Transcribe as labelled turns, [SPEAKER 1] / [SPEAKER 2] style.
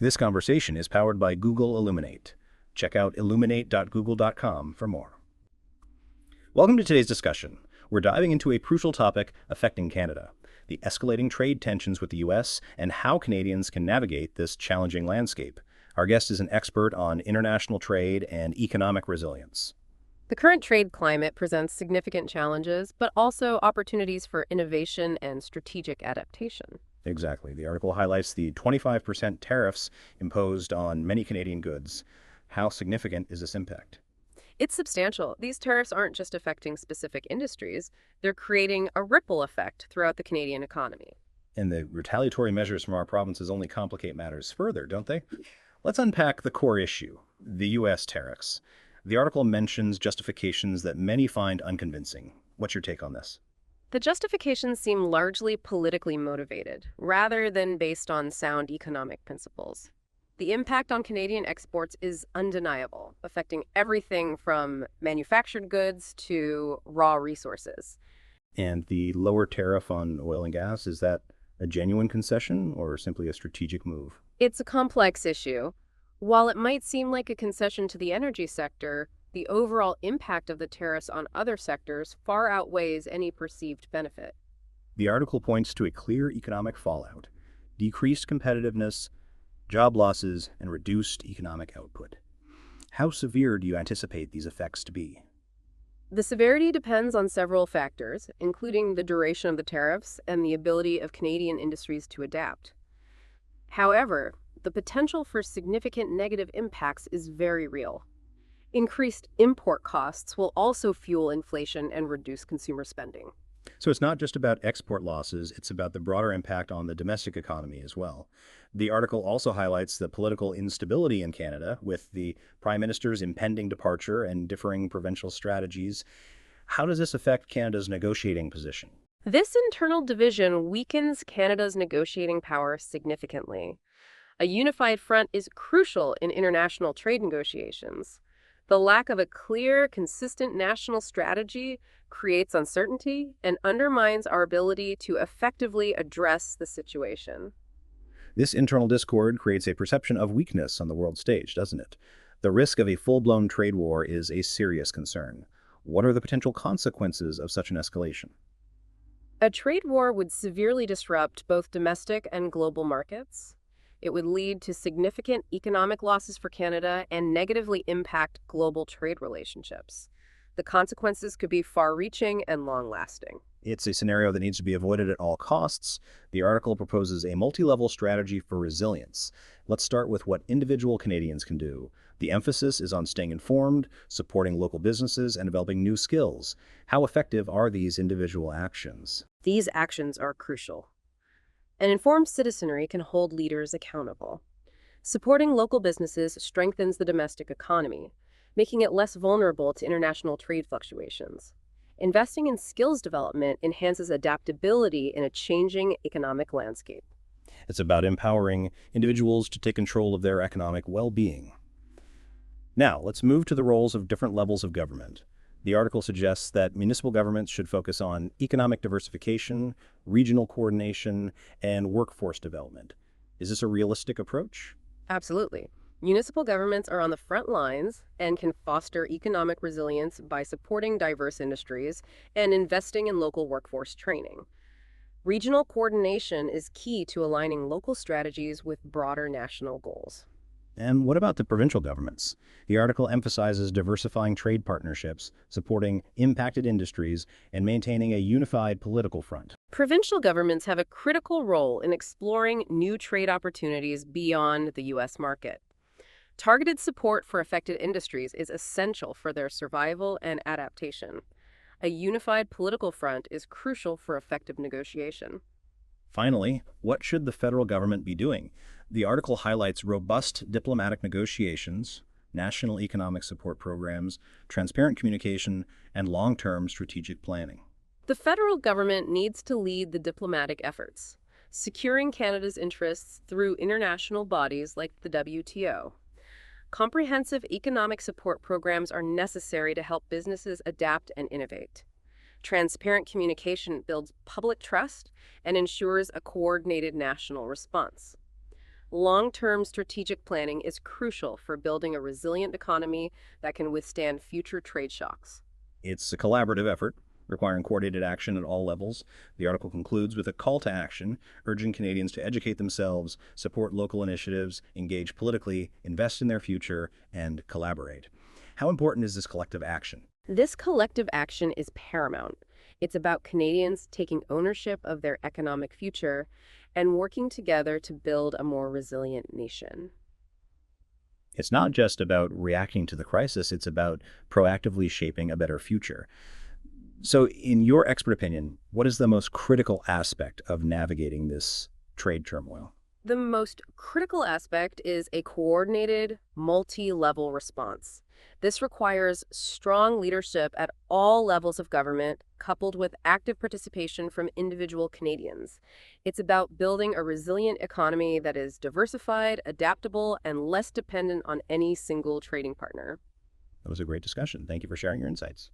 [SPEAKER 1] This conversation is powered by Google Illuminate. Check out illuminate.google.com for more. Welcome to today's discussion. We're diving into a crucial topic affecting Canada, the escalating trade tensions with the U.S. and how Canadians can navigate this challenging landscape. Our guest is an expert on international trade and economic resilience.
[SPEAKER 2] The current trade climate presents significant challenges, but also opportunities for innovation and strategic adaptation.
[SPEAKER 1] Exactly. The article highlights the 25% tariffs imposed on many Canadian goods. How significant is this impact?
[SPEAKER 2] It's substantial. These tariffs aren't just affecting specific industries, they're creating a ripple effect throughout the Canadian economy.
[SPEAKER 1] And the retaliatory measures from our provinces only complicate matters further, don't they? Let's unpack the core issue, the U.S. tariffs. The article mentions justifications that many find unconvincing. What's your take on this?
[SPEAKER 2] The justifications seem largely politically motivated, rather than based on sound economic principles. The impact on Canadian exports is undeniable, affecting everything from manufactured goods to raw resources.
[SPEAKER 1] And the lower tariff on oil and gas, is that a genuine concession or simply a strategic move?
[SPEAKER 2] It's a complex issue. While it might seem like a concession to the energy sector, the overall impact of the tariffs on other sectors far outweighs any perceived benefit.
[SPEAKER 1] The article points to a clear economic fallout, decreased competitiveness, job losses, and reduced economic output. How severe do you anticipate these effects to be?
[SPEAKER 2] The severity depends on several factors, including the duration of the tariffs and the ability of Canadian industries to adapt. However, the potential for significant negative impacts is very real. Increased import costs will also fuel inflation and reduce consumer spending.
[SPEAKER 1] So it's not just about export losses, it's about the broader impact on the domestic economy as well. The article also highlights the political instability in Canada with the Prime Minister's impending departure and differing provincial strategies. How does this affect Canada's negotiating position?
[SPEAKER 2] This internal division weakens Canada's negotiating power significantly. A unified front is crucial in international trade negotiations. The lack of a clear, consistent national strategy creates uncertainty and undermines our ability to effectively address the situation.
[SPEAKER 1] This internal discord creates a perception of weakness on the world stage, doesn't it? The risk of a full-blown trade war is a serious concern. What are the potential consequences of such an escalation?
[SPEAKER 2] A trade war would severely disrupt both domestic and global markets. It would lead to significant economic losses for Canada and negatively impact global trade relationships. The consequences could be far-reaching and long-lasting.
[SPEAKER 1] It's a scenario that needs to be avoided at all costs. The article proposes a multi-level strategy for resilience. Let's start with what individual Canadians can do. The emphasis is on staying informed, supporting local businesses, and developing new skills. How effective are these individual actions?
[SPEAKER 2] These actions are crucial. An informed citizenry can hold leaders accountable. Supporting local businesses strengthens the domestic economy, making it less vulnerable to international trade fluctuations. Investing in skills development enhances adaptability in a changing economic landscape.
[SPEAKER 1] It's about empowering individuals to take control of their economic well-being. Now, let's move to the roles of different levels of government. The article suggests that municipal governments should focus on economic diversification, regional coordination, and workforce development. Is this a realistic approach?
[SPEAKER 2] Absolutely. Municipal governments are on the front lines and can foster economic resilience by supporting diverse industries and investing in local workforce training. Regional coordination is key to aligning local strategies with broader national goals.
[SPEAKER 1] And what about the provincial governments? The article emphasizes diversifying trade partnerships, supporting impacted industries, and maintaining a unified political front.
[SPEAKER 2] Provincial governments have a critical role in exploring new trade opportunities beyond the U.S. market. Targeted support for affected industries is essential for their survival and adaptation. A unified political front is crucial for effective negotiation.
[SPEAKER 1] Finally, what should the federal government be doing? The article highlights robust diplomatic negotiations, national economic support programs, transparent communication, and long-term strategic planning.
[SPEAKER 2] The federal government needs to lead the diplomatic efforts, securing Canada's interests through international bodies like the WTO. Comprehensive economic support programs are necessary to help businesses adapt and innovate. Transparent communication builds public trust and ensures a coordinated national response. Long-term strategic planning is crucial for building a resilient economy that can withstand future trade shocks.
[SPEAKER 1] It's a collaborative effort, requiring coordinated action at all levels. The article concludes with a call to action, urging Canadians to educate themselves, support local initiatives, engage politically, invest in their future, and collaborate. How important is this collective action?
[SPEAKER 2] This collective action is paramount. It's about Canadians taking ownership of their economic future and working together to build a more resilient nation.
[SPEAKER 1] It's not just about reacting to the crisis, it's about proactively shaping a better future. So, in your expert opinion, what is the most critical aspect of navigating this trade turmoil?
[SPEAKER 2] The most critical aspect is a coordinated, multi-level response. This requires strong leadership at all levels of government, coupled with active participation from individual Canadians. It's about building a resilient economy that is diversified, adaptable, and less dependent on any single trading partner.
[SPEAKER 1] That was a great discussion. Thank you for sharing your insights.